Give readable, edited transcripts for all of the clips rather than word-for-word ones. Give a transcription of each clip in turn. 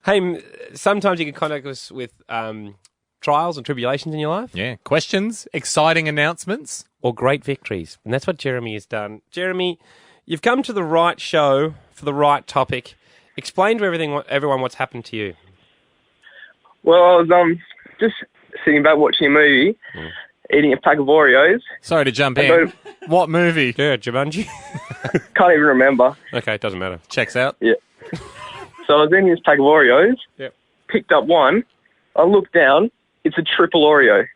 Hey, sometimes you can contact us with trials and tribulations in your life. Yeah, questions, exciting announcements. Or great victories. And that's what Jeremy has done. Jeremy, you've come to the right show for the right topic. Explain to everyone what's happened to you. Well, I was just sitting back watching a movie, eating a pack of Oreos. Sorry to jump in. What movie? Yeah, Jumanji. Can't even remember. Okay, doesn't matter. Checks out. Yeah. So I was eating this pack of Oreos, picked up one, I looked down, it's a triple Oreo.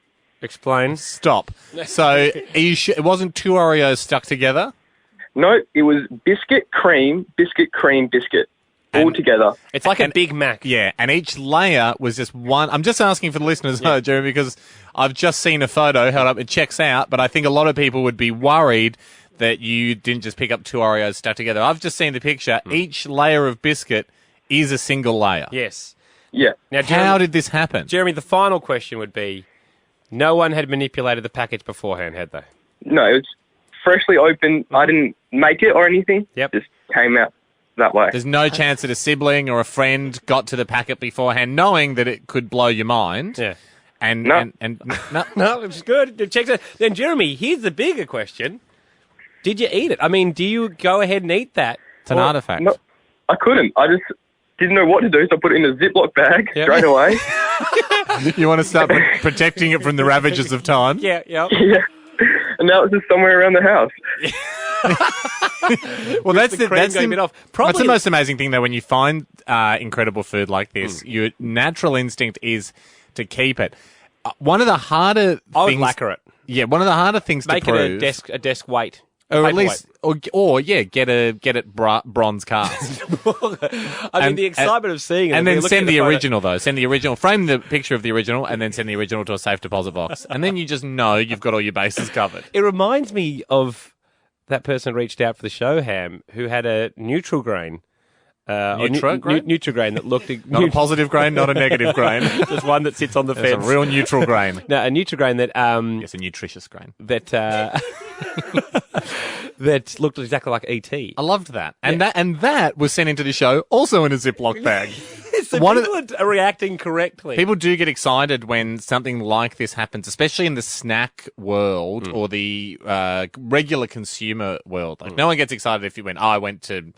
Explain. Stop. So it wasn't two Oreos stuck together? No, it was biscuit, cream, biscuit, cream, biscuit. All together. It's like a Big Mac. Yeah, and each layer was just one. I'm just asking for the listeners, Jeremy, because I've just seen a photo held up. It checks out, but I think a lot of people would be worried that you didn't just pick up two Oreos stuck together. I've just seen the picture. Each layer of biscuit is a single layer. Yes. Yeah. Now, Jeremy, how did this happen? Jeremy, the final question would be, no one had manipulated the package beforehand, had they? No, it was freshly opened. I didn't make it or anything. Yep. Just came out that way. There's no chance that a sibling or a friend got to the packet beforehand knowing that it could blow your mind. Yeah. No, it's good. It checks out. Then, Jeremy, here's the bigger question. Did you eat it? I mean, do you go ahead and eat that? It's an artifact. No, I couldn't. I just didn't know what to do, so I put it in a Ziploc bag straight away. You want to start protecting it from the ravages of time? Yeah. Yeah. And now it's just somewhere around the house. Well, that's the most amazing thing, though, when you find incredible food like this. Your natural instinct is to keep it. One of the harder things... I would lacquer it. Yeah, one of the harder things to prove... Make it a desk weight. Or at least, get it bronze cast. I mean, the excitement of seeing it. And then send the original, though. Send the original. Frame the picture of the original and then send the original to a safe deposit box. And then you just know you've got all your bases covered. It reminds me of that person who reached out for the show, Ham, who had a neutral grain. Neutral grain that looked... Not a positive grain, not a negative grain. There's one that sits on the fence. It's a real neutral grain. No, a neutral grain that... It's a nutritious grain. That... that looked exactly like E.T. I loved that. And that was sent into the show also in a Ziploc bag. So people are reacting correctly. People do get excited when something like this happens, especially in the snack world or the regular consumer world. Like no one gets excited if you went, I went to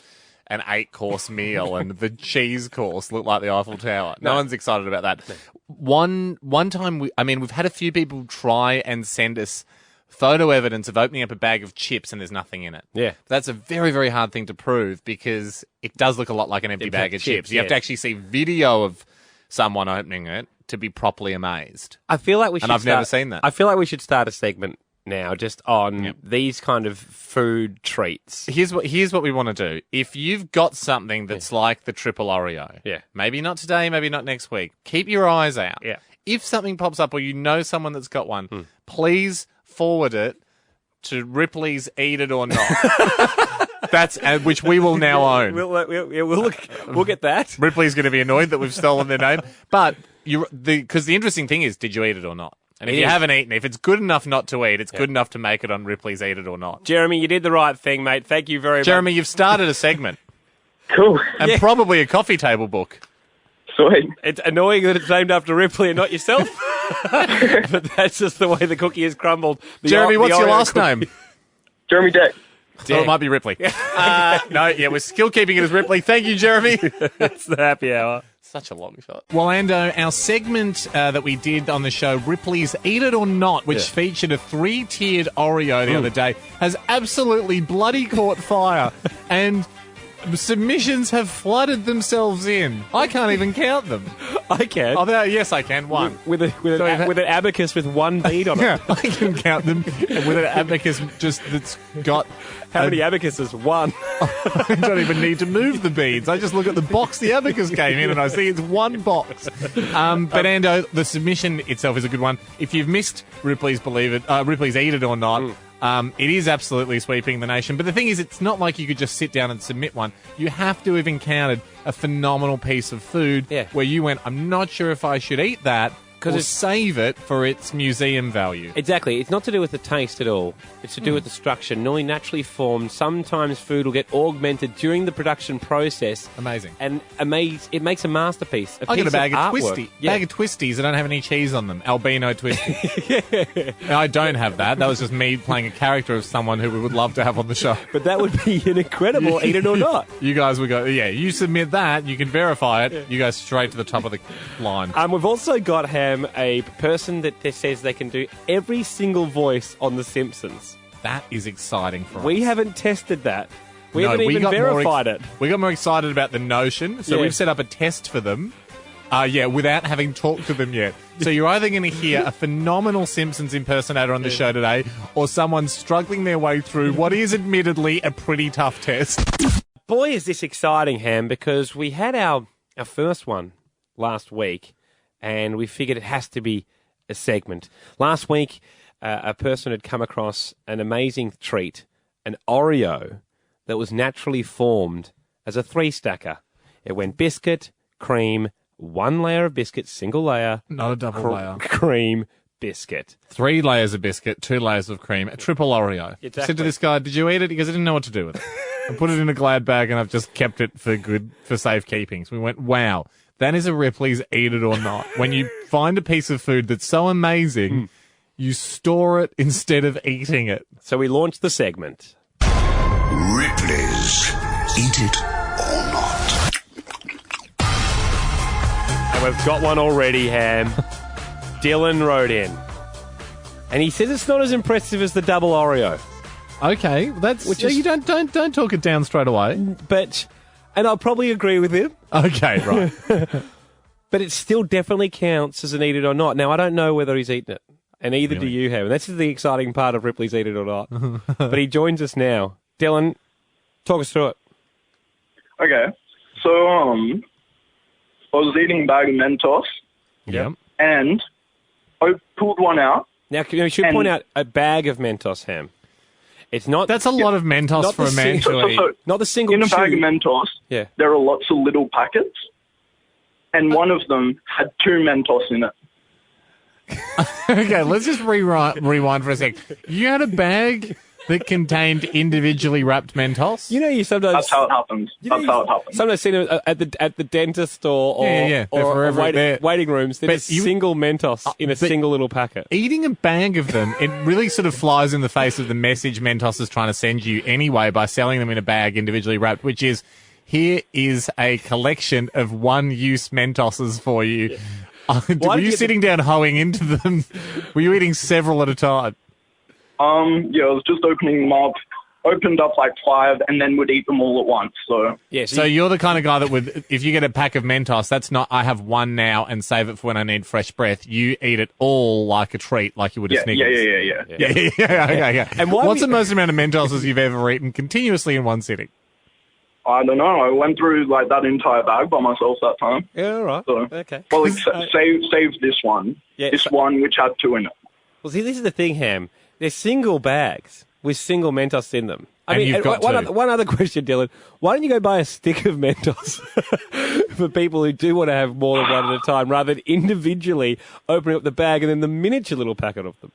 an 8-course meal and the cheese course looked like the Eiffel Tower. No one's excited about that. No. One time, we've had a few people try and send us photo evidence of opening up a bag of chips and there's nothing in it. Yeah. That's a very, very hard thing to prove because it does look a lot like an empty bag of chips. You have to actually see video of someone opening it to be properly amazed. I feel like we should I've never seen that. I feel like we should start a segment now just on these kind of food treats. Here's what we want to do. If you've got something that's like the triple Oreo, maybe not today, maybe not next week, keep your eyes out. Yeah. If something pops up or you know someone that's got one, please forward it to Ripley's Eat It or Not. That's which we will now own. We'll get that. Ripley's going to be annoyed that we've stolen their name, but because the interesting thing is, did you eat it or not? And if you haven't eaten, if it's good enough not to eat, it's good enough to make it on Ripley's Eat It or Not. Jeremy, you did the right thing, mate. Thank you very much. Jeremy, you've started a segment. Cool. And probably a coffee table book. Sweet. It's annoying that it's named after Ripley and not yourself. But that's just the way the cookie has crumbled. Jeremy, what's your last name? Jeremy Deck. Oh, it might be Ripley. We're still keeping it as Ripley. Thank you, Jeremy. It's the happy hour. Such a long shot. Well, Ando, our segment that we did on the show, Ripley's Eat It or Not, which featured a 3-tiered Oreo the other day, has absolutely bloody caught fire. And submissions have flooded themselves in. I can't even count them. I can. Oh, yes, I can. One. With an abacus with one bead on it. Yeah, I can count them with an abacus that's got... How many abacuses? One. I don't even need to move the beads. I just look at the box the abacus came in and I see it's one box. But Ando, the submission itself is a good one. If you've missed Ripley's Eat It or Not, it is absolutely sweeping the nation. But the thing is, it's not like you could just sit down and submit one. You have to have encountered a phenomenal piece of food where you went, I'm not sure if I should eat that, or save it for its museum value. Exactly. It's not to do with the taste at all. It's to do with the structure. Normally naturally formed. Sometimes food will get augmented during the production process. Amazing. And it makes a masterpiece. I got a bag of artwork. bag of Twisties that don't have any cheese on them. Albino Twisties. I don't have that. That was just me playing a character of someone who we would love to have on the show. But that would be an incredible eat it or not. You guys would go, yeah, you submit that, you can verify it, you go straight to the top of the line. We've also got, Ham, a person that says they can do every single voice on The Simpsons. That is exciting for us. We haven't tested that. We haven't even verified it. We got more excited about the notion, so we've set up a test for them. Without having talked to them yet. So you're either going to hear a phenomenal Simpsons impersonator on the show today, or someone struggling their way through what is admittedly a pretty tough test. Boy, is this exciting, Ham, because we had our first one last week, and we figured it has to be a segment. Last week, a person had come across an amazing treat, an Oreo that was naturally formed as a three-stacker. It went biscuit, cream, one layer of biscuit, single layer. Not a double layer. Cream biscuit. 3 layers of biscuit, 2 layers of cream, a triple Oreo. Exactly. I said to this guy, did you eat it? He goes, I didn't know what to do with it. I put it in a Glad bag and I've just kept it for safekeeping. So we went, wow, that is a Ripley's eat it or not. When you find a piece of food that's so amazing, you store it instead of eating it. So we launched the segment. Ripley's Eat It or Not. And we've got one already, Ham. Dylan wrote in. And he says it's not as impressive as the double Oreo. Okay, you don't talk it down straight away. And I'll probably agree with him. Okay, right. But it still definitely counts as an eat it or not. Now, I don't know whether he's eaten it. And either do you have. And that's the exciting part of Ripley's Eat It or Not. But he joins us now. Dylan, talk us through it. Okay. So, I was eating a bag of Mentos. Yep. And I pulled one out. Now, we should point out a bag of Mentos, Ham. It's not. That's a lot of Mentos for a man to eat. Not the single in a bag of chew. Mentos, there are lots of little packets. And one of them had 2 Mentos in it. Okay, let's just rewind for a sec. You had a bag that contained individually wrapped Mentos? You know, you sometimes... That's how it happens. Sometimes seen it at the dentist or waiting rooms. There's single Mentos in a single little packet. Eating a bag of them, it really sort of flies in the face of the message Mentos is trying to send you anyway by selling them in a bag individually wrapped, which is, here is a collection of one-use Mentoses for you. Yeah. Were you sitting down hoeing into them? Were you eating several at a time? I was just opening them up. Opened up like 5 and then would eat them all at once. So you're the kind of guy that would, if you get a pack of Mentos, that's not, I have one now and save it for when I need fresh breath. You eat it all like a treat, like you would a Snickers. Yeah. And what's the most amount of Mentoses you've ever eaten continuously in one sitting? I don't know. I went through like that entire bag by myself that time. Yeah, all right. So, okay. Well, save this one. Yeah, one which had 2 in it. Well, see, this is the thing, Ham. They're single bags with single Mentos in them. One other question, Dylan. Why don't you go buy a stick of Mentos for people who do want to have more than one at a time, rather than individually opening up the bag and then the miniature little packet of them?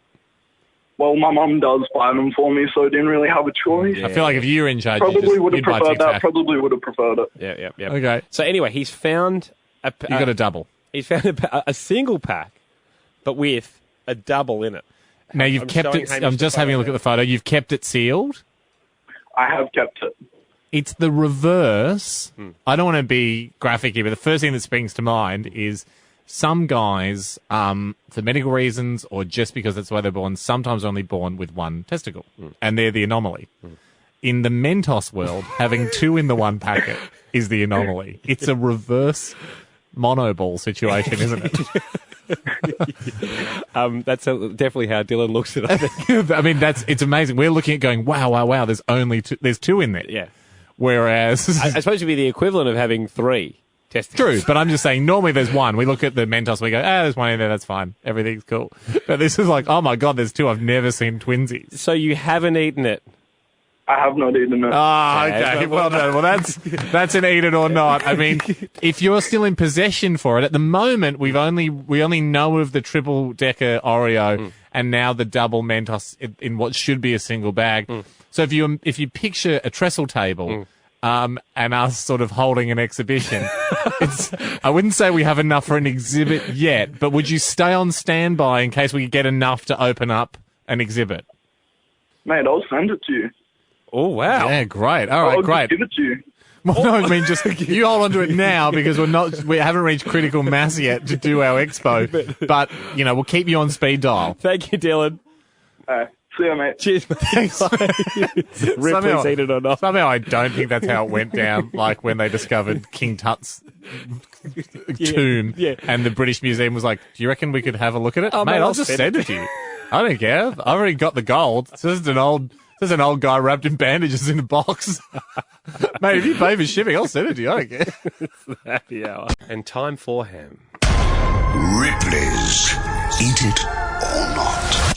Well, my mum does buy them for me, so I didn't really have a choice. Yeah. I feel like if you were in charge, probably would have preferred that. Probably would have preferred it. Yeah. Okay. So anyway, he's found you got a double. He's found a single pack, but with a double in it. Now you've kept it. I'm just having a look at the photo. You've kept it sealed. I have kept it. It's the reverse. I don't want to be graphic here, but the first thing that springs to mind is some guys, for medical reasons or just because that's the way they're born, sometimes only born with one testicle, and they're the anomaly. In the Mentos world, having 2 in the one packet is the anomaly. It's a reverse monoball situation, isn't it? That's definitely how Dylan looks at it, I think. I mean, it's amazing. We're looking at going, wow, there's only 2, there's 2 in there. Yeah. Whereas... I suppose it'd be the equivalent of having 3. True, but I'm just saying, normally there's 1. We look at the Mentos, we go, there's 1 in there, that's fine. Everything's cool. But this is like, oh my God, there's 2. I've never seen twinsies. So you haven't eaten it? I have not eaten it. Oh, okay. Well done. Well, that's an eat it or not. I mean, if you're still in possession for it, at the moment, we only know of the triple decker Oreo and now the double Mentos in what should be a single bag. So if you picture a trestle table, and us sort of holding an exhibition, I wouldn't say we have enough for an exhibit yet, but would you stay on standby in case we get enough to open up an exhibit? Mate, I'll send it to you. Oh, wow. Yeah, great. All right, I'll great. just give it to you. Well, no, I mean, just you hold on to it now because we haven't reached critical mass yet to do our expo. But, we'll keep you on speed dial. Thank you, Dylan. See you, mate. Cheers, mate. Ripley's eat it or not. Somehow I don't think that's how it went down, like when they discovered King Tut's tomb and the British Museum was like, do you reckon we could have a look at it? Oh, mate, I'll just send it to you. I don't care. I've already got the gold. So this is an old guy wrapped in bandages in a box. Mate, if you pay for shipping, I'll send it to you. I don't care. It's the happy hour. And time for Ham. Ripley's Eat It or Not.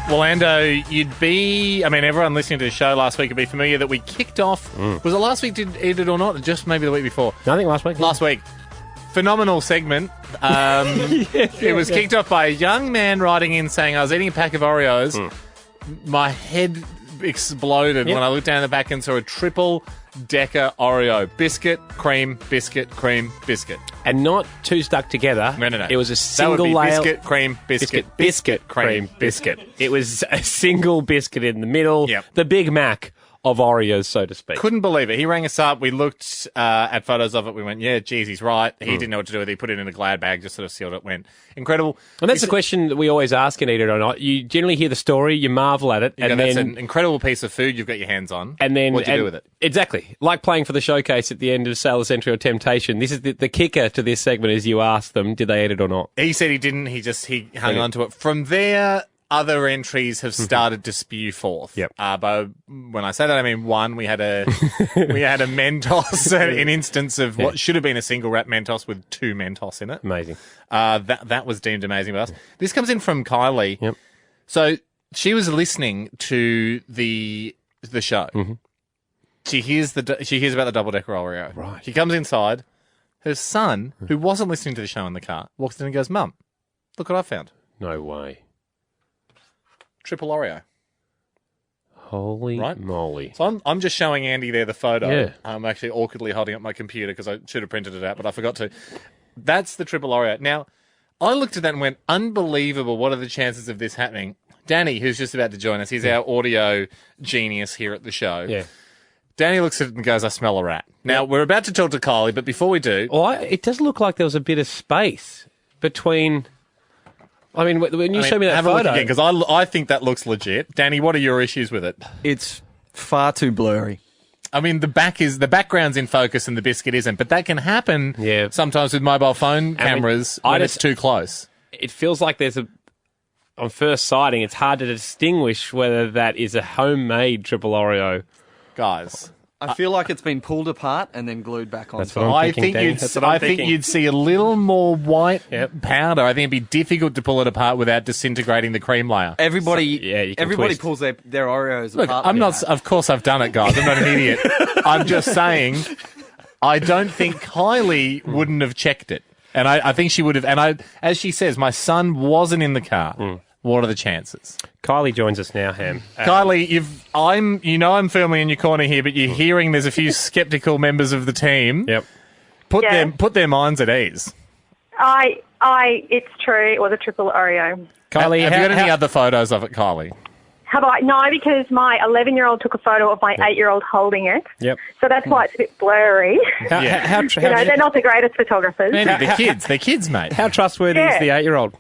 Well, Ando, everyone listening to the show last week would be familiar that we kicked off. Was it last week did Eat It or Not? Or just maybe the week before? I think last week. Last week. Phenomenal segment. It was kicked off by a young man writing in saying, I was eating a pack of Oreos. My head exploded when I looked down the back and saw a triple decker Oreo. Biscuit, cream, biscuit, cream, biscuit. And not two stuck together. No. It was a single that would be layer. Biscuit, cream, biscuit, cream, biscuit. It was a single biscuit in the middle. Yep. The Big Mac of Oreos, so to speak. Couldn't believe it. He rang us up. We looked at photos of it. We went, yeah, geez, he's right. He didn't know what to do with it. He put it in a Glad bag, just sort of sealed it. Went incredible. And that's the question that we always ask in Eat It or Not. You generally hear the story, you marvel at it, and that's then an incredible piece of food you've got your hands on. and then what do you do with it? Exactly, like playing for the showcase at the end of Sailor's Entry or Temptation. This is the kicker to this segment: is you ask them, did they eat it or not? He said he didn't. He hung on to it. From there, other entries have started to spew forth. Yep. But when I say that, I mean one. We had a Mentos, an instance of what should have been a single wrap Mentos with two Mentos in it. Amazing. That was deemed amazing by us. This comes in from Kylie. Yep. So she was listening to the show. Mm-hmm. She hears about the double decker Oreo. Right. She comes inside. Her son, who wasn't listening to the show in the car, walks in and goes, "Mum, look what I found. No way. Triple Oreo." Holy moly. So I'm just showing Andy there the photo. Yeah. I'm actually awkwardly holding up my computer because I should have printed it out, but I forgot to. That's the triple Oreo. Now, I looked at that and went, unbelievable. What are the chances of this happening? Danny, who's just about to join us, he's our audio genius here at the show. Yeah. Danny looks at it and goes, I smell a rat. Now, we're about to talk to Kylie, but before we do... Well, it does look like there was a bit of space between... I mean, when you show me that have photo... a look again, because I think that looks legit. Danny, what are your issues with it? It's far too blurry. I mean, the background's in focus and the biscuit isn't, but that can happen sometimes with mobile phone cameras when it's too close. It feels like there's on first sighting, it's hard to distinguish whether that is a homemade triple Oreo. Guys, I feel like it's been pulled apart and then glued back on. That's what I'm thinking, Danny. I think you'd see a little more white powder. I think it'd be difficult to pull it apart without disintegrating the cream layer. Everybody twist. pulls their Oreos Look, apart. I'm not. Of course, I've done it, guys. I'm not an idiot. I'm just saying. I don't think Kylie wouldn't have checked it, and I think she would have. And as she says, my son wasn't in the car. What are the chances? Kylie joins us now, Ham. Kylie, I'm firmly in your corner here, but you're hearing there's a few sceptical members of the team. Yep. Put their minds at ease. It's true. It was a triple Oreo. Kylie, have you got any other photos of it, Kylie? Have I? No, because my 11-year-old took a photo of my 8-year-old holding it. Yep. So that's why it's a bit blurry. They're not the greatest photographers. Maybe they're kids, mate. How trustworthy is the 8-year-old?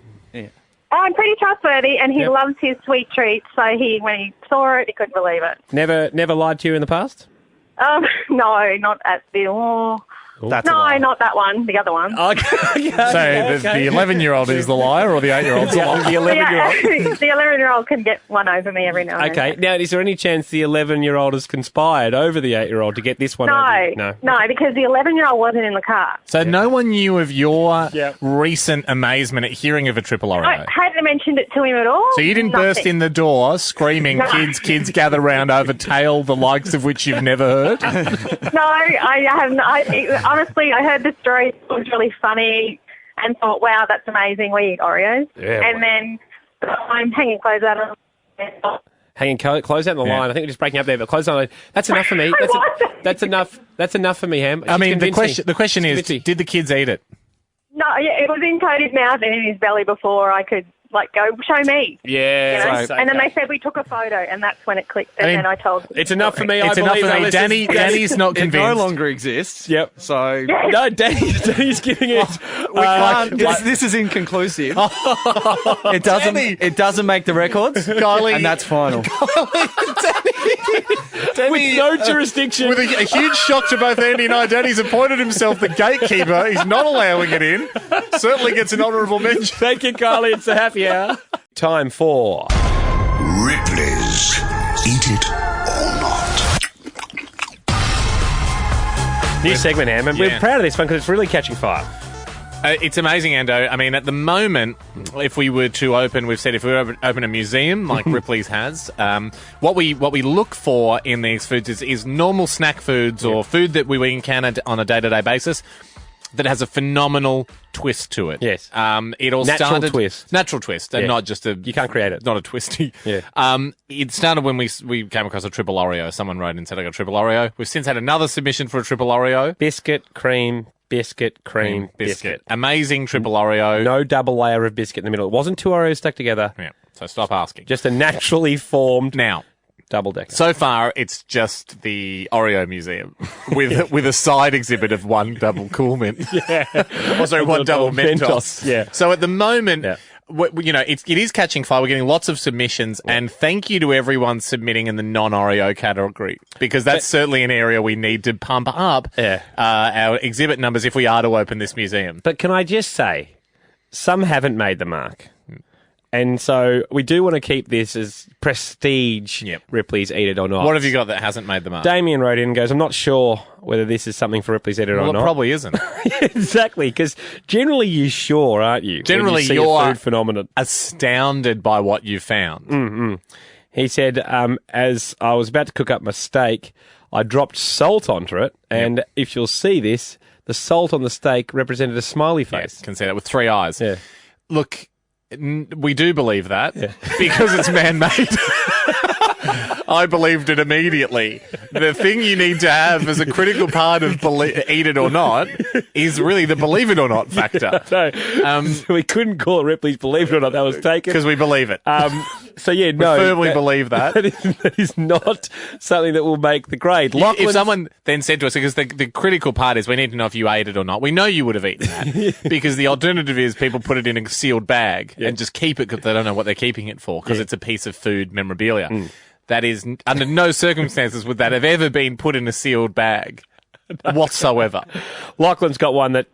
I'm pretty trustworthy, and he loves his sweet treats. So when he saw it, he couldn't believe it. Never lied to you in the past? No, not at the. That's a No, lie. not that one. The other one. Okay. So the 11-year-old is the liar, or the 8-year-old's the liar? The 11-year-old. The 11-year-old can get one over me every now and Okay. then. Now, is there any chance the 11-year-old has conspired over the 8-year-old to get this one over you? No, because the 11-year-old wasn't in the car. So no one knew of your recent amazement at hearing of a triple Oreo. I hadn't mentioned it to him at all. So you didn't burst in the door screaming, No. kids gather round over tale, the likes of which you've never heard? No, I haven't. Honestly, I heard the story. It was really funny and thought, wow, that's amazing. We eat Oreos. Yeah, and then I'm hanging clothes out of Close out the line. I think we're just breaking up there, but close on. That's enough for me. That's enough. That's enough for me, Ham. I mean, the question is, Convince me. did the kids eat it? No, yeah, it was in Cody's mouth and in his belly before I could, go, show me. Yeah. You know? And then they said we took a photo, and that's when it clicked. And then I told them. It's enough for me. It's I enough believe for me. Danny's not It convinced. no longer exists. Yep. So No, Danny's giving it. we can't. This is inconclusive. It doesn't make the records, Kylie, and that's final. With no jurisdiction. With a huge shock to both Andy and I, Danny's appointed himself the gatekeeper. He's not allowing it in. Certainly gets an honourable mention. Thank you, Kylie. It's the happy hour. Time for Ripley's Eat It or Not. new segment, Ham, and we're proud of this one because it's really catching fire. It's amazing, Ando. I mean, at the moment, if we were to open, we've said if we were to open a museum like Ripley's has, what we look for in these foods is normal snack foods or food that we encounter on a day-to-day basis that has a phenomenal twist to it. Yes. It all Natural started twist. Natural twist, and Yeah. not just a. You can't create it. Not a twisty. Yeah. It started when we came across a triple Oreo. Someone wrote and said I got a triple Oreo. We've since had another submission for a triple Oreo. Biscuit, cream, biscuit. Amazing triple Oreo. No double layer of biscuit in the middle. It wasn't two Oreos stuck together. Yeah. So stop asking. Just a naturally formed Now. double decker. So far, it's just the Oreo Museum with a side exhibit of one double Cool Mint. Also, one double Mentos. Yeah. So at the moment, Yeah. it is catching fire. We're getting lots of submissions, and thank you to everyone submitting in the non-Oreo category, because that's certainly an area we need to pump up our exhibit numbers if we are to open this museum. But can I just say, some haven't made the mark. And so we do want to keep this as prestige Ripley's Eat It or Not. What have you got that hasn't made the mark? Damien wrote in and goes, I'm not sure whether this is something for Ripley's Eat It or Well, it not. probably isn't. Exactly, because generally you're sure, aren't you? Generally, when you see you're a food phenomenon. astounded by what you found. He said, as I was about to cook up my steak, I dropped salt onto it, and if you'll see this, the salt on the steak represented a smiley face. Can see that with 3 eyes. Yeah. Look, we do believe that because it's man-made. I believed it immediately. The thing you need to have as a critical part of Eat It or Not is really the believe it or not factor. No, we couldn't call it Ripley's Believe It or Not. That was taken. Because we believe it. So, yeah, We no. firmly believe that. That is not something that will make the grade. If Lachlan's- someone then said to us, because the critical part is we need to know if you ate it or not. We know you would have eaten that because the alternative is people put it in a sealed bag and just keep it because they don't know what they're keeping it for because it's a piece of food memorabilia. That is, under no circumstances would that have ever been put in a sealed bag whatsoever. Lachlan's got one that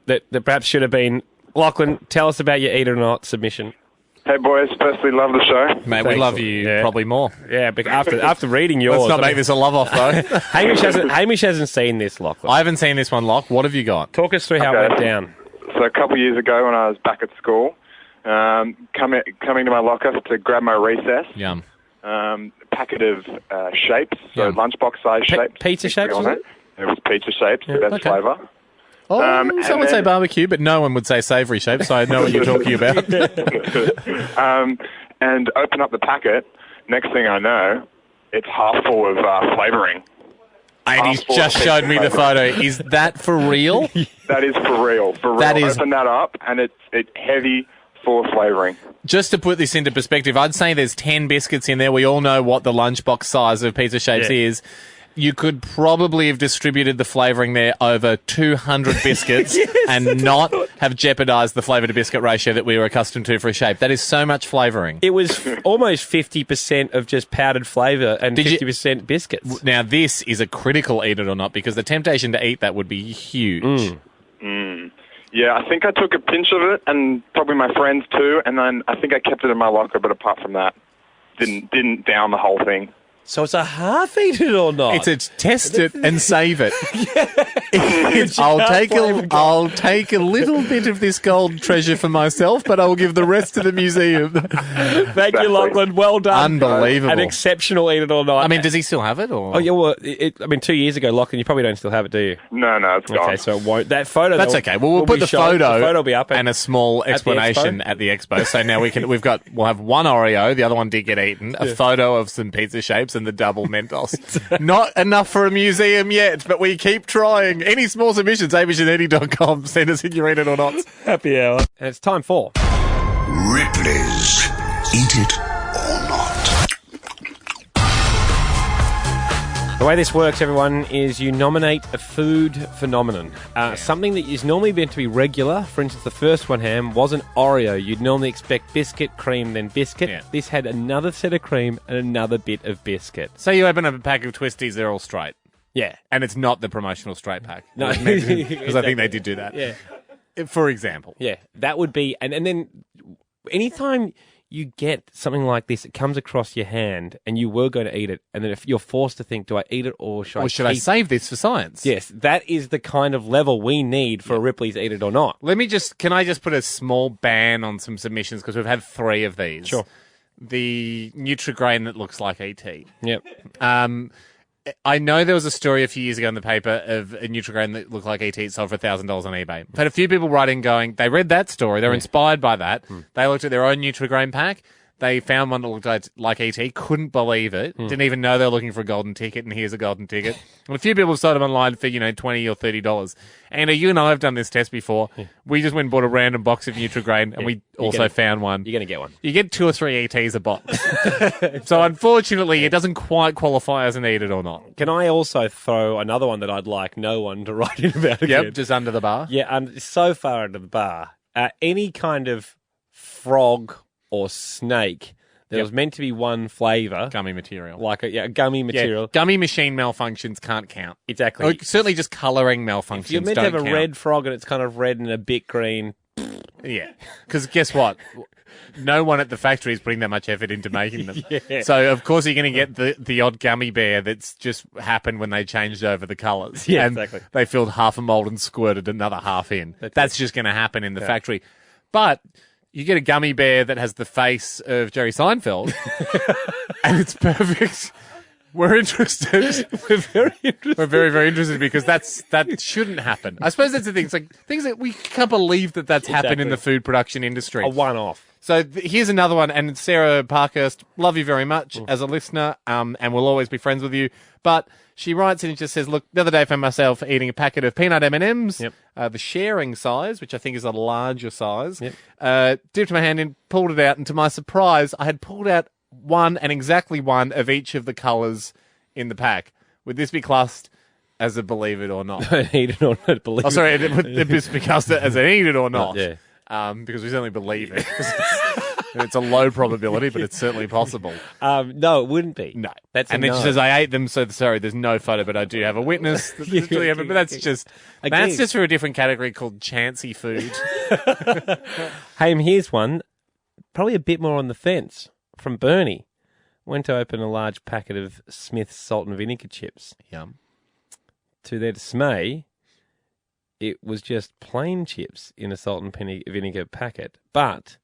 perhaps should have been. Lachlan, tell us about your Eat It or Not submission. Hey, boys. Firstly, love the show. Mate, we Thanks. love you probably more. Yeah, but after reading yours. Let's not make this a love-off, though. Hamish hasn't seen this, Lachlan. I haven't seen this one, Loch. What have you got? Talk us through how it went down. So a couple of years ago when I was back at school, coming to my locker to grab my recess, Yum. packet of shapes, so Yum. lunchbox size shapes. Pizza shapes, on was it. It was pizza shapes, the best okay. flavour. Oh, and some would say then- barbecue, but no one would say savoury shape, so I know what you're talking about. And open up the packet. Next thing I know, it's half full of flavouring. And he's just showed me the photo. Is that for real? That is for real. For real. That is- Open that up, and it's heavy, full of flavouring. Just to put this into perspective, I'd say there's 10 biscuits in there. We all know what the lunchbox size of pizza shapes is. You could probably have distributed the flavouring there over 200 biscuits and not have jeopardised the flavour to biscuit ratio that we were accustomed to for a shape. That is so much flavouring. It was almost 50% of just powdered flavour and 50% biscuits. Now, this is a critical eat it or not, because the temptation to eat that would be huge. Yeah, I think I took a pinch of it, and probably my friends too, and then I think I kept it in my locker, but apart from that, didn't down the whole thing. So it's a half eat it or not? It's a test it and save it. I'll take a little bit of this gold treasure for myself, but I will give the rest to the museum. Thank you, Lachlan. Well done. Unbelievable. An exceptional eat it or not. I mean, does he still have it? Or? Oh, yeah, well, 2 years ago, Lachlan, you probably don't still have it, do you? No, it's gone. Okay, so it won't. That photo. That's okay. Well, we'll put the photo. The photo will be up and a small explanation at the expo. So now we'll have one Oreo. The other one did get eaten. A photo of some pizza shapes and the double Mentos. Not enough for a museum yet, but we keep trying. Any small submissions, hamishandandy.com. Send us in your eat it or not. Happy hour. And it's time for Ripley's Eat It or Not. The way this works, everyone, is you nominate a food phenomenon. Something that is normally meant to be regular. For instance, the first one, Ham, wasn't Oreo. You'd normally expect biscuit, cream, then biscuit. Yeah. This had another set of cream and another bit of biscuit. So you open up a pack of Twisties, they're all straight. Yeah. And it's not the promotional straight pack. No. Because I think they did do that. Yeah. For example. Yeah. That would be... And then anytime you get something like this, it comes across your hand and you were going to eat it, and then if you're forced to think, do I eat it or should I save this for science? Yes, that is the kind of level we need for Ripley's Eat It or Not. Can I just put a small ban on some submissions, because we've had 3 of these. Sure. The Nutrigrain that looks like ET. Yep. I know there was a story a few years ago in the paper of a Nutrigrain that looked like ET sold for $1,000 on eBay. I've had a few people write in going, they read that story, they were inspired by that. They looked at their own Nutrigrain pack. They found one that looked like ET, couldn't believe it, didn't even know they were looking for a golden ticket, and here's a golden ticket. And a few people sold them online for, $20 or $30. And you and I have done this test before. Yeah. We just went and bought a random box of Nutrigrain, and we also found one. You're going to get one. You get 2 or 3 ETs a box. So unfortunately, it doesn't quite qualify as an eat it or not. Can I also throw another one that I'd like no one to write in about again? Yep, just under the bar. Yeah, so far under the bar. Any kind of frog or snake. There was meant to be one flavour. Gummy material. Like a gummy material. Yeah, gummy machine malfunctions can't count. Exactly. Or certainly just colouring malfunctions if you're meant don't to have count. a red frog and it's kind of red and a bit green. Yeah. Because guess what? No one at the factory is putting that much effort into making them. Yeah. So, of course, you're going to get the odd gummy bear that's just happened when they changed over the colours. Yeah, and exactly. They filled half a mould and squirted another half in. That's just going to happen in the factory. But you get a gummy bear that has the face of Jerry Seinfeld, and it's perfect. We're interested. We're very interested. We're very, very interested, because that shouldn't happen. I suppose that's the thing. It's like things that we can't believe that's happened in the food production industry. A one-off. So here's another one. And Sarah Parkhurst, love you very much as a listener, and we'll always be friends with you. But she writes in and just says, look, the other day I found myself eating a packet of peanut M&Ms, the sharing size, which I think is a larger size, dipped my hand in, pulled it out, and to my surprise, I had pulled out one and exactly one of each of the colours in the pack. Would this be classed as a believe it or not? Eat it or not believe it. Oh, sorry, would this be classed as an eat it or not? Yeah. Because we certainly believe it. It's a low probability, but it's certainly possible. No, it wouldn't be. No. That's and then she says, I ate them, so sorry, there's no photo, but I do have a witness. But that's just for a different category called chancy food. Hey, here's one, probably a bit more on the fence, from Bernie. Went to open a large packet of Smith's salt and vinegar chips. Yum. To their dismay, it was just plain chips in a salt and vinegar packet, but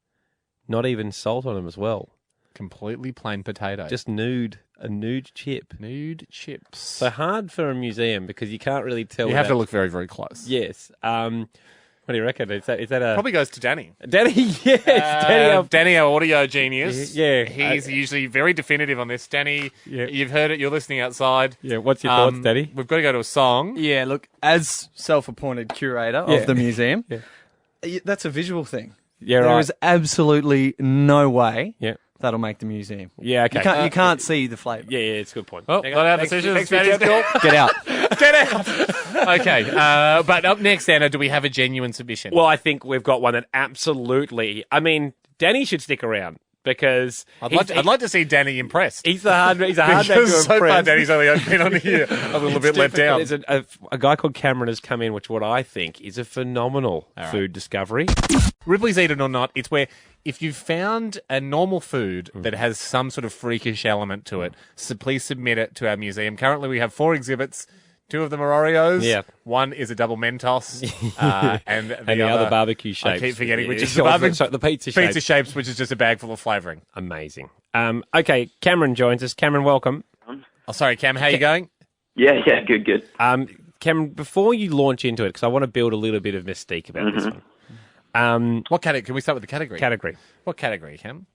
not even salt on them as well. Completely plain potato. Just a nude chip. Nude chips. So hard for a museum because you can't really tell. You have to look very, very close. Yes. What do you reckon? Is that a... Probably goes to Danny. Danny, yes. Danny, our audio genius. Yeah. He's usually very definitive on this. Danny, you've heard it. You're listening outside. Yeah, what's your thoughts, Danny? We've got to go to a song. Yeah, look, as self-appointed curator of the museum, that's a visual thing. Yeah, There is absolutely no way That'll make the museum. Yeah, okay. You can't see the flavour. Yeah, it's a good point. Oh, got out decision. Thanks for your tip. Get out. Get out. Okay, but up next, Anna, do we have a genuine submission? Well, I think we've got one that absolutely... I mean, Danny should stick around because... I'd like to see Danny impressed. He's a hard man to Because so far, impress. Danny's only been on here a little bit let down. There's a guy called Cameron has come in, which what I think is a phenomenal food discovery. Ripley's Eat It or Not, it's where if you've found a normal food that has some sort of freakish element to it, so please submit it to our museum. Currently, we have 4 exhibits. 2 of them are Oreos. Yeah. 1 is a double Mentos. And the other barbecue shapes. I keep forgetting which is the the pizza shapes. Pizza shapes, which is just a bag full of flavouring. Amazing. Okay, Cameron joins us. Cameron, welcome. Oh, sorry, Cam, how you going? Yeah, good. Cameron, before you launch into it, because I want to build a little bit of mystique about this one. What category? Can we start with the category? Category. What category, Cam?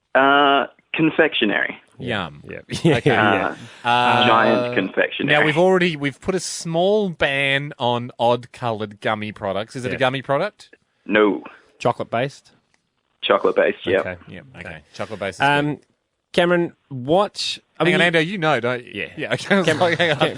Confectionery. Yum. Yeah. Okay. Giant confectionery. Now we've put a small ban on odd-coloured gummy products. Is it a gummy product? No. Chocolate based. Chocolate based, yeah. Okay. Yeah. Okay. Chocolate based. Is good. Cameron, what? Hang on, Ando, you know, don't you? Yeah. Yeah. Okay. I was like, hang on.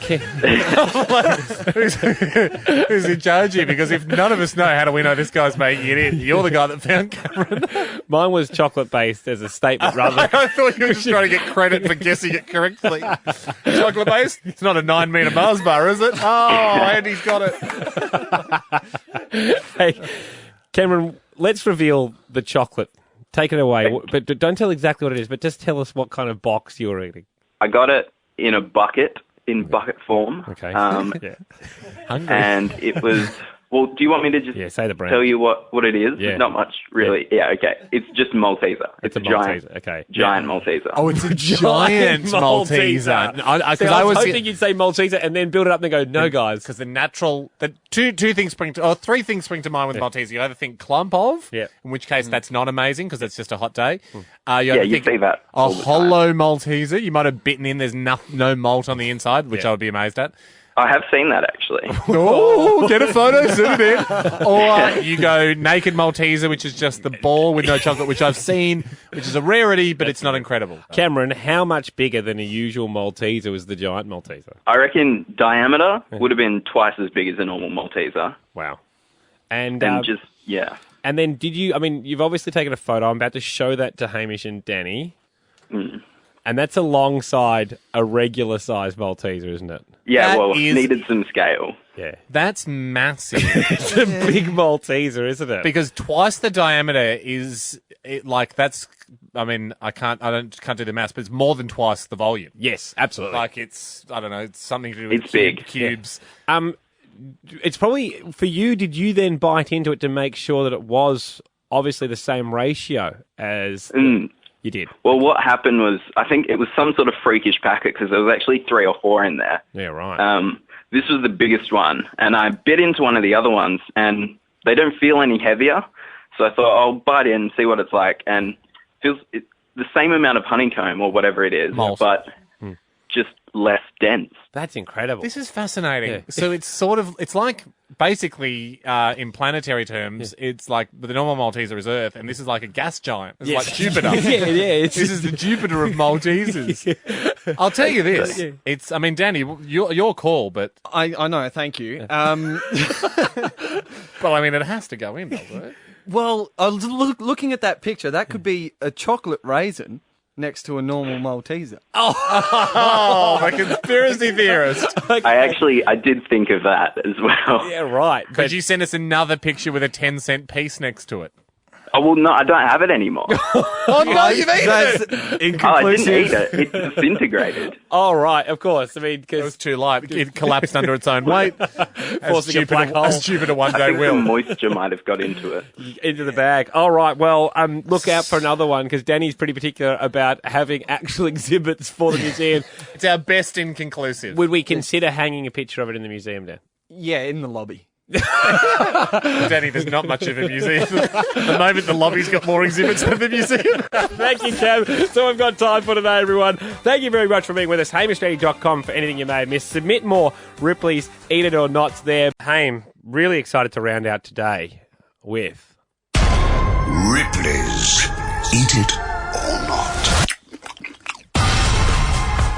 Who's in charge here? Because if none of us know, how do we know this guy's making it in? You're the guy that found Cameron. Mine was chocolate based as a statement rather. I thought you were just trying to get credit for guessing it correctly. Chocolate based? It's not a 9-metre Mars bar, is it? Oh, Andy's got it. Hey, Cameron, let's reveal the chocolate. Take it away, but don't tell exactly what it is. But just tell us what kind of box you're eating. I got it in a bucket, in bucket form. Okay. Hungry. And it was... Well, do you want me to just say the brand. tell you what it is? Yeah. Not much, really. Yeah, okay. It's just Malteser. It's a giant, Malteser. Okay. giant Malteser. Oh, it's a giant Malteser. I was hoping you'd say Malteser and then build it up and go, no, guys. Because two things three things spring to mind with Malteser. You either think clump of, in which case that's not amazing because it's just a hot day. You see that a all the hollow Malteser. You might have bitten in. There's no malt on the inside, which I would be amazed at. I have seen that, actually. Oh, get a photo, send it in. Or you go naked Malteser, which is just the ball with no chocolate, which I've seen, which is a rarity, but it's not incredible. Cameron, how much bigger than a usual Malteser was the giant Malteser? I reckon diameter would have been twice as big as a normal Malteser. Wow. And And then you've obviously taken a photo. I'm about to show that to Hamish and Danny. And that's alongside a regular size Malteser, isn't it? Yeah, That it needed some scale. Yeah. That's massive. It's a big Malteser, isn't it? Because twice the diameter is I can't do the maths, but it's more than twice the volume. Yes, absolutely. Like it's something to do with It's big. cubes. It's probably, for you, did you then bite into it to make sure that it was obviously the same ratio as you did? Well, what happened was, I think it was some sort of freakish packet because there was actually 3 or 4 in there. Yeah, right. This was the biggest one, and I bit into one of the other ones, and they don't feel any heavier. So I thought, I'll bite in and see what it's like, and feels the same amount of honeycomb or whatever it is, but just less dense. That's incredible. This is fascinating. Yeah. So it's like basically in planetary terms, it's like the normal Malteser is Earth, and this is like a gas giant. It's like Jupiter. This is the Jupiter of Maltesers. I'll tell you this. It's. I mean, Danny, your call, but I know. Thank you. well, I mean, it has to go in, doesn't it? Well, I was looking at that picture. That could be a chocolate raisin next to a normal Malteser. Oh, my conspiracy theorist. I did think of that as well. Yeah, right. Could you send us another picture with a 10-cent piece next to it? Oh, well, no, I don't have it anymore. Oh, no, you've eaten it! I didn't eat it. It disintegrated. Oh, right, of course. I mean, It because was too light. It collapsed under its own weight. Forcing a black hole. As Jupiter one I day think the will. moisture might have got into it. into the bag. All right, well, look out for another one because Danny's pretty particular about having actual exhibits for the museum. It's our best inconclusive. Would we consider hanging a picture of it in the museum, Dan? Yeah, in the lobby. Danny, there's not much of a museum. At the moment, the lobby's got more exhibits than the museum. Thank you, Cam. So we've got time for today, everyone. Thank you very much for being with us. HamishAndy.com for anything you may have missed. Submit more Ripley's Eat It or Nots there. Ham, really excited to round out today with Ripley's Eat It or Not.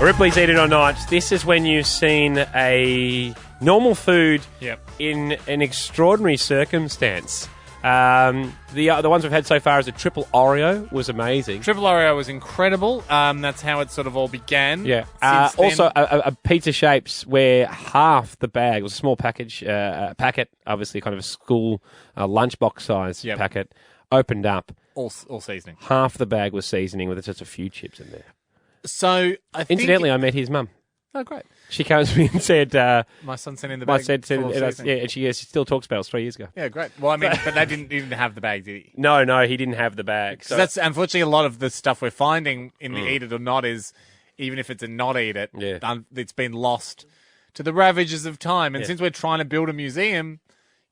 Ripley's Eat It or Not. This is when you've seen a normal food in an extraordinary circumstance. The ones we've had so far is a triple Oreo was amazing. Triple Oreo was incredible. That's how it sort of all began. Yeah. Since then- Also, a pizza shapes where half the bag was a small package, packet, obviously kind of a school lunchbox size packet, opened up. all seasoning. Half the bag was seasoning with just a few chips in there. So I think Incidentally, I met his mum. Oh, great! She came to me and said, My son sent in the "I bag. said, full of and seasoning. she still talks about it. It was 3 years ago." Yeah, great. Well, I mean, but they didn't have the bag, did he? No, he didn't have the bag. So that's unfortunately a lot of the stuff we're finding in the Eat It or Not is, even if it's a not eat it, it's been lost to the ravages of time. And since we're trying to build a museum,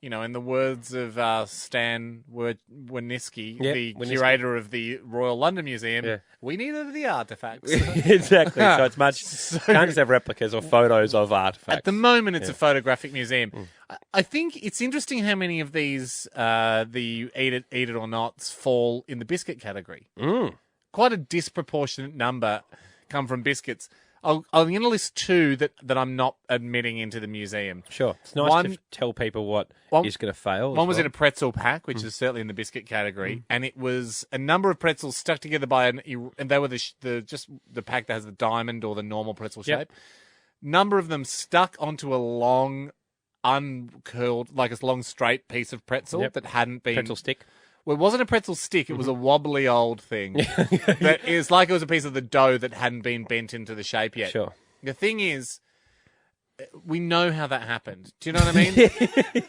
you know, in the words of Stan Wernitzky, the curator of the Royal London Museum, we needed the artefacts. Exactly. So it's much. Can't just have replicas or photos of artifacts. At the moment, it's a photographic museum. I think it's interesting how many of these the Eat It or Nots fall in the biscuit category. Quite a disproportionate number come from biscuits. I'm going to list two that I'm not admitting into the museum. Sure. It's nice to tell people what is going to fail. One was in a pretzel pack, which is certainly in the biscuit category, and it was a number of pretzels stuck together by and they were the pack that has the diamond or the normal pretzel shape. Number of them stuck onto a long, uncurled, like a long straight piece of pretzel that hadn't been pretzel stick. Well, it wasn't a pretzel stick. It was a wobbly old thing. That it was like it was a piece of the dough that hadn't been bent into the shape yet. Sure. The thing is, we know how that happened. Do you know what I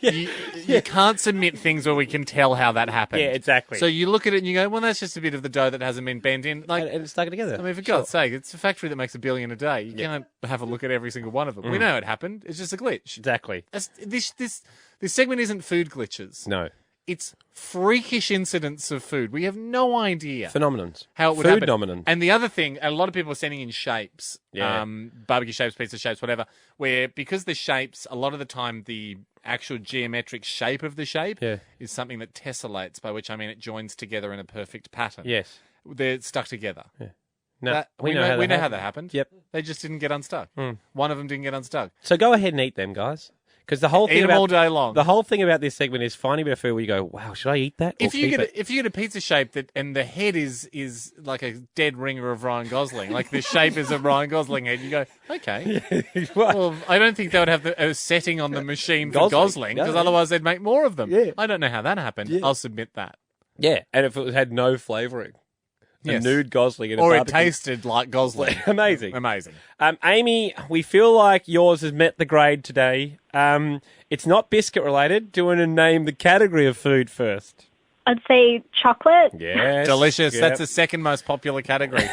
mean? You can't submit things where we can tell how that happened. Yeah, exactly. So you look at it and you go, well, that's just a bit of the dough that hasn't been bent in. Like, and it's stuck together. I mean, for God's sake, it's a factory that makes 1 billion a day. You can't have a look at every single one of them. We know it happened. It's just a glitch. Exactly. This segment isn't food glitches. No. It's freakish incidents of food. We have no idea Phenomenons. how it would food happen. dominant. And the other thing, a lot of people are sending in shapes, barbecue shapes, pizza shapes, whatever, where because the shapes, a lot of the time, the actual geometric shape of the shape is something that tessellates, by which I mean it joins together in a perfect pattern. Yes. They're stuck together. Yeah. No, we know how that happened. Yep. They just didn't get unstuck. One of them didn't get unstuck. So go ahead and eat them, guys. Because the whole thing Eat them about all day long. The whole thing about this segment is finding a bit of food where you go, wow, should I eat that? If you get a pizza shape and the head is like a dead ringer of Ryan Gosling, like the shape is a Ryan Gosling head, you go, okay. Well, I don't think they would have a setting on the machine for Gosling, because otherwise they'd make more of them. Yeah. I don't know how that happened. I'll submit that. Yeah, and if it had no flavouring. Yes. A nude Gosling. Or it tasted like Gosling. Amazing. Amazing. Amy, we feel like yours has met the grade today. It's not biscuit related. Do you want to name the category of food first? I'd say chocolate. Yes. Delicious. Yep. That's the second most popular category.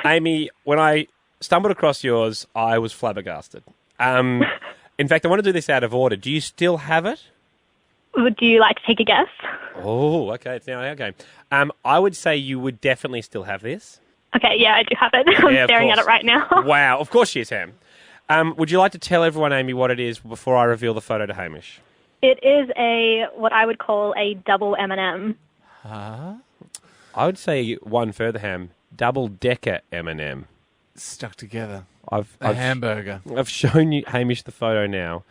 Amy, when I stumbled across yours, I was flabbergasted. In fact, I want to do this out of order. Do you still have it? Would you like to take a guess? Oh, okay. It's now our game. I would say you would definitely still have this. Okay, yeah, I do have it. I'm staring at it right now. Wow, of course she is, Ham. Would you like to tell everyone, Amy, what it is before I reveal the photo to Hamish? It is what I would call a double M&M. I would say one further, Ham. Double-decker M&M. Stuck together. I've hamburger. I've shown you, Hamish, the photo now.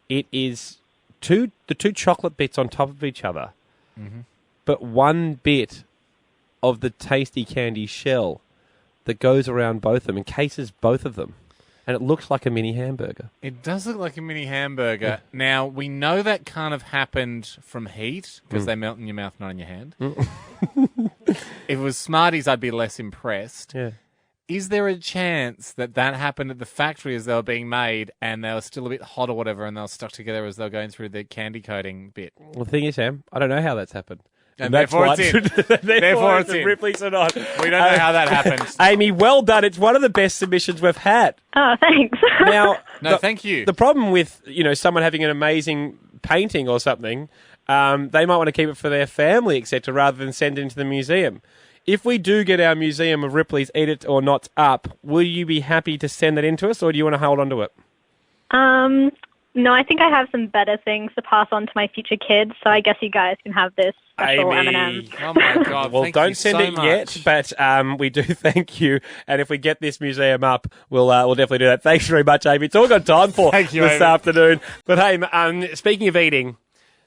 It is the two chocolate bits on top of each other, but one bit of the tasty candy shell that goes around both of them, encases both of them, and it looks like a mini hamburger. It does look like a mini hamburger. Now, we know that can't have happened from heat, because they melt in your mouth, not in your hand. If it was Smarties, I'd be less impressed. Yeah. Is there a chance that happened at the factory as they were being made and they were still a bit hot or whatever and they were stuck together as they were going through the candy coating bit? Well, the thing is, Sam, I don't know how that's happened. And therefore it's in. Therefore it's in. Ripley's or not. We don't know how that happened. Amy, well done. It's one of the best submissions we've had. Oh, thanks. Now, No, thank you. The problem with, someone having an amazing painting or something, they might want to keep it for their family, etc., rather than send it into the museum. If we do get our Museum of Ripley's Eat It or Not up, will you be happy to send that in to us, or do you want to hold on to it? No, I think I have some better things to pass on to my future kids, so I guess you guys can have this special Amy. M&M. Oh my God! Well, thank don't you send so it much. yet, but we do thank you. And if we get this museum up, we'll definitely do that. Thanks very much, Amy. It's all got time for Thank you, this Amy. afternoon. But hey, speaking of eating,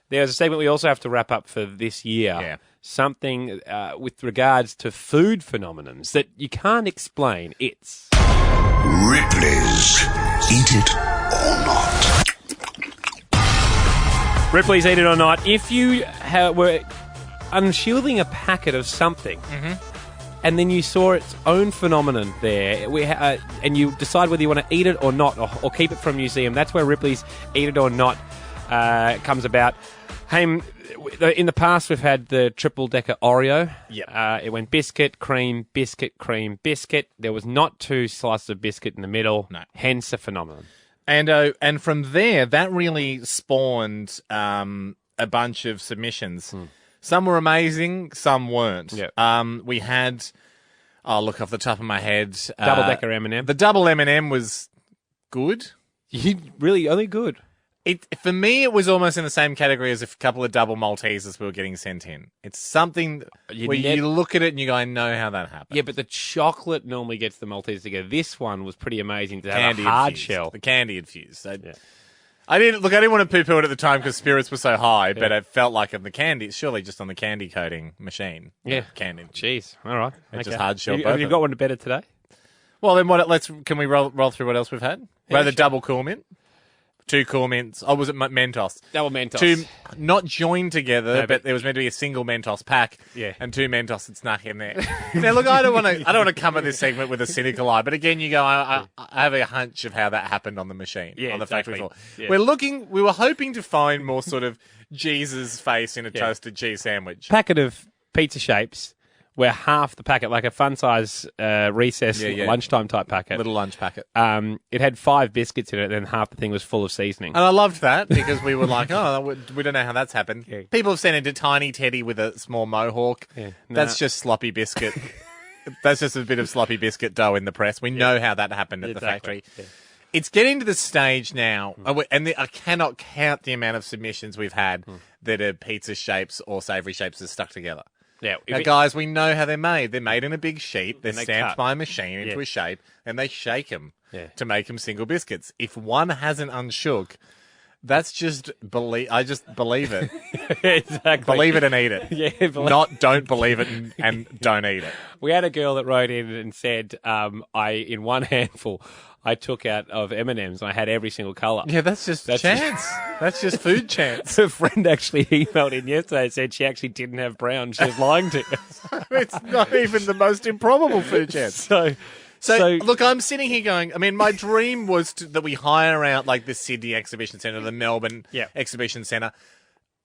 there's a segment we also have to wrap up for this year. Yeah. Something with regards to food phenomenons that you can't explain. It's Ripley's Eat It or Not. Ripley's Eat It or Not. If you were unshielding a packet of something and then you saw its own phenomenon there, and you decide whether you want to eat it or not, or keep it from a museum, that's where Ripley's Eat It or Not comes about. Hey, in the past, we've had the triple-decker Oreo. Yep. It went biscuit, cream, biscuit, cream, biscuit. There was not 2 slices of biscuit in the middle. No. Hence a phenomenon. And from there, that really spawned a bunch of submissions. Some were amazing, some weren't. Yep. We had, look off the top of my head, Double-decker M&M. The double M&M was good. You really only good. For me, it was almost in the same category as a couple of double Maltesers we were getting sent in. It's something where you look at it and you go, I know how that happened. Yeah, but the chocolate normally gets the Maltesers together. This one was pretty amazing to have a hard infused. shell. The candy infused. I didn't want to poo-poo it at the time because spirits were so high, but it felt like on the candy, surely just on the candy coating machine. Yeah. Candy. Jeez. All right. It just hard shell. Have you got one better today? Well, then can we roll through what else we've had? We had the double cool mint. 2 cool mints. Oh, was it Mentos? Double Mentos. 2 not joined together, No, but there was meant to be a single Mentos pack. Yeah. And 2 Mentos that snuck in there. Now, look, I don't want to come at this segment with a cynical eye, but again, you go, I have a hunch of how that happened on the machine, on the factory floor. Yeah. We were hoping to find more sort of Jesus face in a toasted cheese sandwich. Packet of pizza shapes where half the packet, like a fun size recess lunchtime type packet. Little lunch packet. It had 5 biscuits in it, and half the thing was full of seasoning. And I loved that because we were like, we don't know how that's happened. Yeah. People have sent into Tiny Teddy with a small mohawk. Yeah. That's just sloppy biscuit. That's just a bit of sloppy biscuit dough in the press. We know how that happened at the factory. Yeah. It's getting to the stage now, and I cannot count the amount of submissions we've had that are pizza shapes or savoury shapes that are stuck together. Yeah, now, guys, we know how they're made. They're made in a big sheet. They're stamped by a machine into a shape, and they shake them to make them single biscuits. If one hasn't unshook, that's just believe. I just believe it. Exactly. Believe it and eat it. Yeah. Don't believe it and don't eat it. We had a girl that wrote in and said, in one handful, I took out of M&Ms and I had every single colour. Yeah, that's just chance. That's just food chance. Her friend actually emailed in yesterday and said she actually didn't have brown. She was lying to us. It's not even the most improbable food chance. So look, I'm sitting here going, I mean, my dream was that we hire out like the Sydney Exhibition Centre, the Melbourne Exhibition Centre,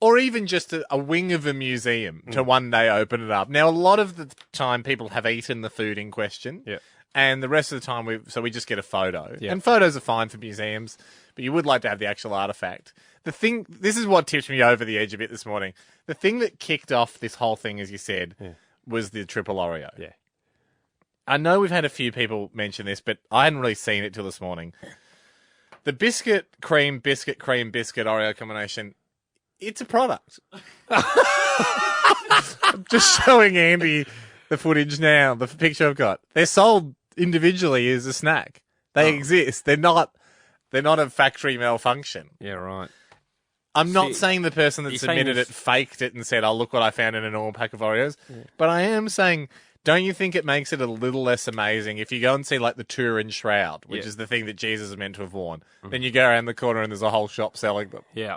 or even just a wing of a museum to one day open it up. Now, a lot of the time people have eaten the food in question. Yeah. And the rest of the time, we just get a photo. Yeah. And photos are fine for museums, but you would like to have the actual artifact. This is what tipped me over the edge a bit this morning. The thing that kicked off this whole thing, as you said, was the triple Oreo. Yeah. I know we've had a few people mention this, but I hadn't really seen it till this morning. The biscuit, cream, Oreo combination, it's a product. I'm just showing Andy the footage now, the picture I've got. They're sold individually as a snack. They exist. They're not a factory malfunction. Yeah, right. I'm not saying the person that submitted it faked it and said, oh, look what I found in a normal pack of Oreos. Yeah. But I am saying, don't you think it makes it a little less amazing if you go and see like the Turin Shroud, which is the thing that Jesus is meant to have worn, then you go around the corner and there's a whole shop selling them. Yeah.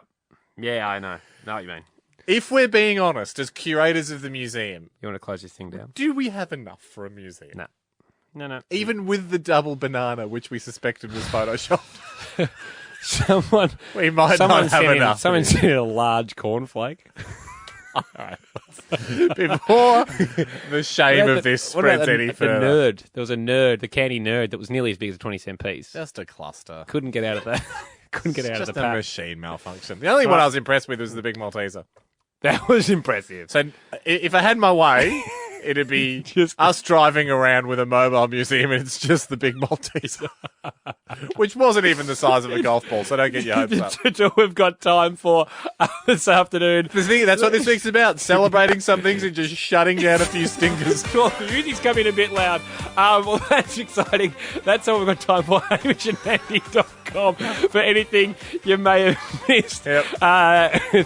Yeah, I know. Know what you mean. If we're being honest, as curators of the museum... You want to close this thing down? Do we have enough for a museum? No. Even with the double banana, which we suspected was photoshopped. We might not have enough. Someone sent in a large cornflake. All right. Before the shame of this spreads any further. There was a nerd, the candy nerd, that was nearly as big as a 20-cent piece. Just a cluster. Couldn't get out of that. Couldn't get out of the pack. Just a machine malfunction. The only one I was impressed with was the big Malteser. That was impressive. So if I had my way, It'd be us driving around with a mobile museum and it's just the big Malteser, which wasn't even the size of a golf ball, so don't get your hopes up. That's all we've got time for this afternoon. That's what this week's about, celebrating some things and just shutting down a few stinkers. Well, the music's coming in a bit loud. Well, that's exciting. That's all we've got time for. HamishAndAndy.com for anything you may have missed. Yep.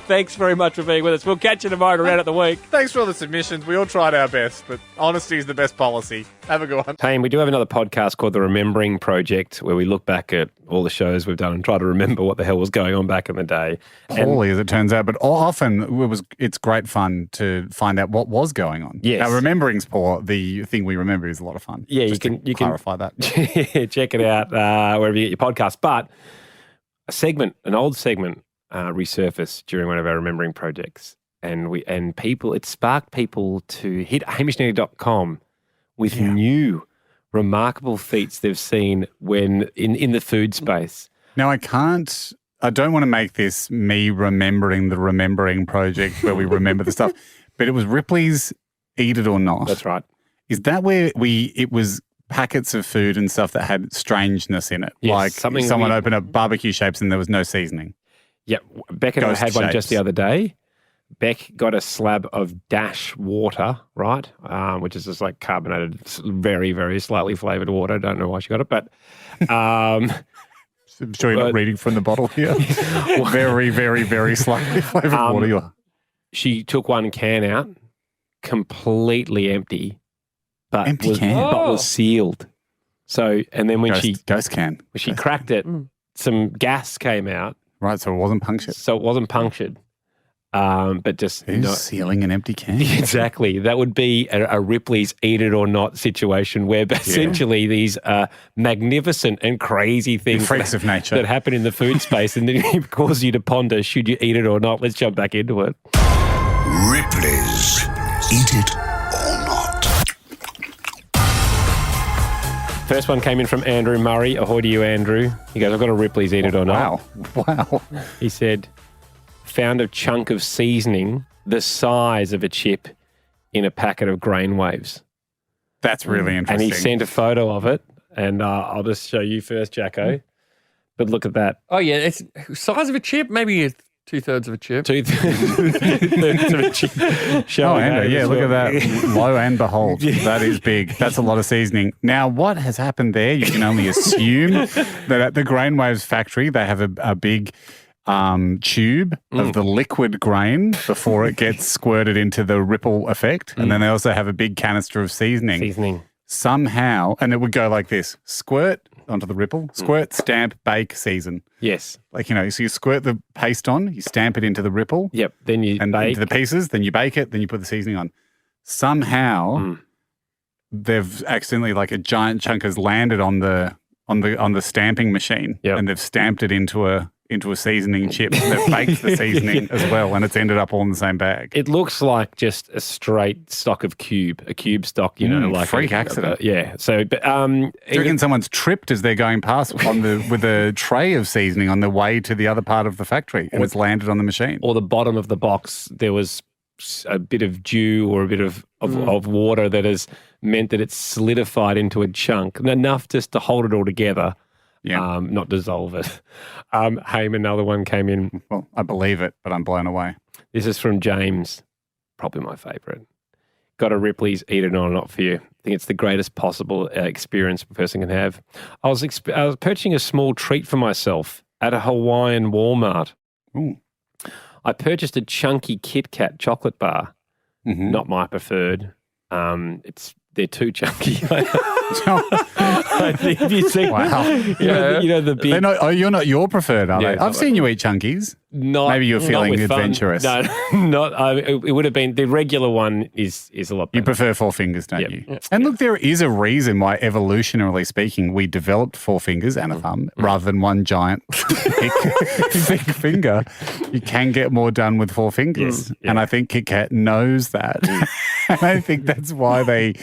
Thanks very much for being with us. We'll catch you tomorrow around at the week. Thanks for all the submissions. We all tried our best, but honesty is the best policy. Have a good one. Hey, and we do have another podcast called The Remembering Project, where we look back at all the shows we've done and try to remember what the hell was going on back in the day. Poorly, as it turns out, but often it's great fun to find out what was going on. Yes. Now, remembering's poor. The thing we remember is a lot of fun. Yeah, Just you can clarify that. check it out wherever you get your podcast. But an old segment, resurfaced during one of our remembering projects, and people, it sparked people to hit HamishAndy.com with new remarkable feats they've seen when in the food space. Now, I don't want to make this me remembering the remembering project where we remember the stuff, but it was Ripley's Eat It or Not. That's right. Is that where it was packets of food and stuff that had strangeness in it? Yes, like something someone we- opened up barbecue shapes and there was no seasoning. Yeah, Beck and I Ghost had one just shapes. the other day. Beck got a slab of Dash water, right, which is just like carbonated, very, very slightly flavoured water. Don't know why she got it, but I'm sure you're not reading from the bottle here. Very, very, very slightly flavoured water. You are. she took one can out, completely empty, but was sealed. So, and then when Ghost can. she cracked it, some gas came out. Right, so it wasn't punctured. So it wasn't punctured. But just Who's sealing an empty can? Exactly. That would be a Ripley's Eat It or Not situation where essentially these magnificent and crazy things freaks of nature that happen in the food space and then it causes you to ponder, should you eat it or not? Let's jump back into it. Ripley's Eat It or Not. First one came in from Andrew Murray. Ahoy to you, Andrew. He goes, I've got a Ripley's Eat It or Not. Wow. He said, found a chunk of seasoning the size of a chip in a packet of grain waves. That's really And interesting. he sent a photo of it, and I'll just show you first, Jacko. But look at that. Oh, yeah. It's size of a chip, maybe 2/3 of a chip. 2/3 of a chip. Oh, Andrew, yeah, look at that. Lo and behold, that is big. That's a lot of seasoning. Now, what has happened there? You can only assume that at the Grainwaves factory, they have a big tube of the liquid grain before it gets squirted into the ripple effect. And then they also have a big canister of seasoning. Somehow, and it would go like this: squirt onto the ripple, squirt, stamp, bake, season. Yes. Like, so you squirt the paste on, you stamp it into the ripple. Yep. Then you bake. Into the pieces, then you bake it, then you put the seasoning on. Somehow, they've accidentally, like a giant chunk has landed on the stamping machine, and they've stamped it into a seasoning chip. They've baked the seasoning as well, and it's ended up all in the same bag. It looks like just a straight stock of a cube stock, like freak accident. Yeah. So, but Do you reckon someone's tripped as they're going past with a tray of seasoning on the way to the other part of the factory, and it's landed on the machine? Or the bottom of the box, there was a bit of dew or a bit of water that has meant that it's solidified into a chunk, enough just to hold it all together. Yeah. Not dissolve it. Hey, another one came in. Well, I believe it, but I'm blown away. This is from James, probably my favourite. Got a Ripley's Eat It or Not for you. I think it's the greatest possible experience a person can have. I was purchasing a small treat for myself at a Hawaiian Walmart. Ooh. I purchased a chunky Kit Kat chocolate bar. Not my preferred. They're too chunky. I think if you see, wow, you know the big. You're not your preferred, are they? I've seen you eat chunkies. Maybe you're feeling adventurous. No, not. It would have been the regular one. Is a lot better. You prefer Four Fingers, don't you? Yep. And look, there is a reason why, evolutionarily speaking, we developed four fingers and a thumb rather than one giant thick finger. You can get more done with four fingers, and I think Kit Kat knows that. And I think that's why they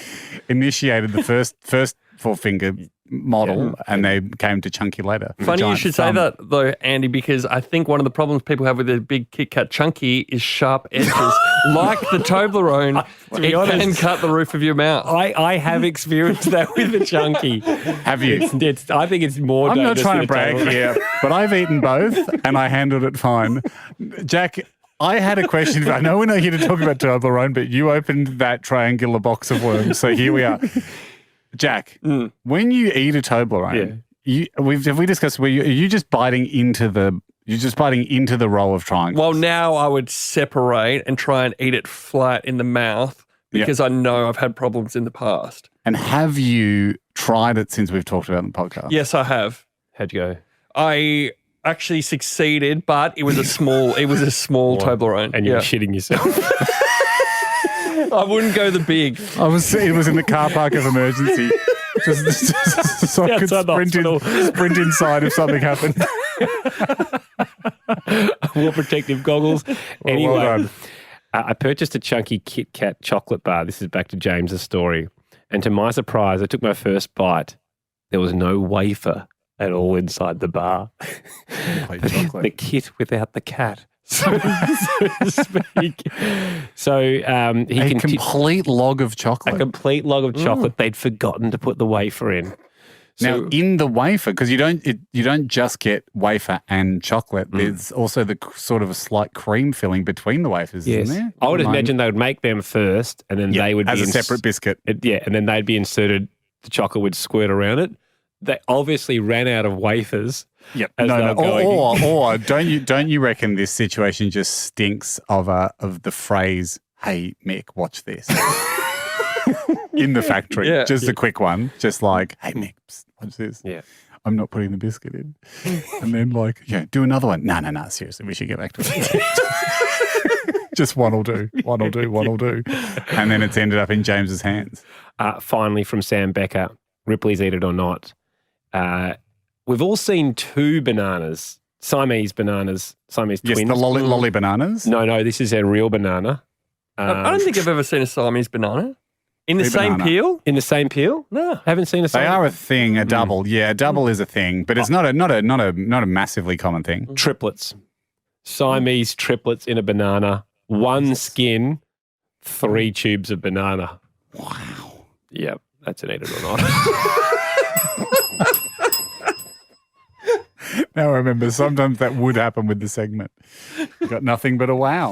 initiated the first four finger model, and they came to chunky later. Funny you should say that, though, Andy, because I think one of the problems people have with a big Kit Kat chunky is sharp edges. Like the Toblerone, it can cut the roof of your mouth. I have experienced that with the chunky. Have you? I think it's more I'm not dangerous trying than to brag a Toblerone. here, but I've eaten both and I handled it fine. Jack, I had a question. I know we're not here to talk about Toblerone, but you opened that triangular box of worms, so here we are. Jack, when you eat a Toblerone, have we discussed? Are you just biting into the? You're just biting into the roll of triangles. Well, now I would separate and try and eat it flat in the mouth because I know I've had problems in the past. And have you tried it since we've talked about it in the podcast? Yes, I have. How'd you go? I actually succeeded, but it was a small Toblerone. And you were shitting yourself. I wouldn't go the big. It was in the car park of emergency. Just so I could sprint inside if something happened. Wore protective goggles. Anyway, well done. I purchased a chunky Kit Kat chocolate bar. This is back to James's story. And to my surprise, I took my first bite. There was no wafer at all inside the bar. The kit without the cat. So to speak. So he complete log of chocolate. A complete log of chocolate. They'd forgotten to put the wafer in. Now, in the wafer, because you don't just get wafer and chocolate. There's also the sort of a slight cream filling between the wafers, isn't there? I would imagine they would make them first, and then they would as be a separate biscuit. And then they'd be inserted. The chocolate would squirt around it. They obviously ran out of wafers. Yep. Or don't you reckon this situation just stinks of the phrase, "Hey Mick, watch this." In the factory, just a quick one, just like, "Hey Mick, watch this." Yeah, I'm not putting the biscuit in, and then do another one. No, seriously, we should get back to it. Just one will do, and then it's ended up in James's hands. Finally, from Sam Becker, Ripley's Eat It or Not. We've all seen two bananas, Siamese twins. Yes, the lolly bananas. No, this is a real banana. I don't think I've ever seen a Siamese banana. In the same peel? In the same peel? No, haven't seen a Siamese. They are a thing, a double. Yeah, a double is a thing, but it's not a massively common thing. Triplets. Siamese triplets in a banana. One skin, 3 tubes of banana. Wow. Yep, that's an Eat It or Not. Now I remember sometimes that would happen with the segment. Got nothing but a wow.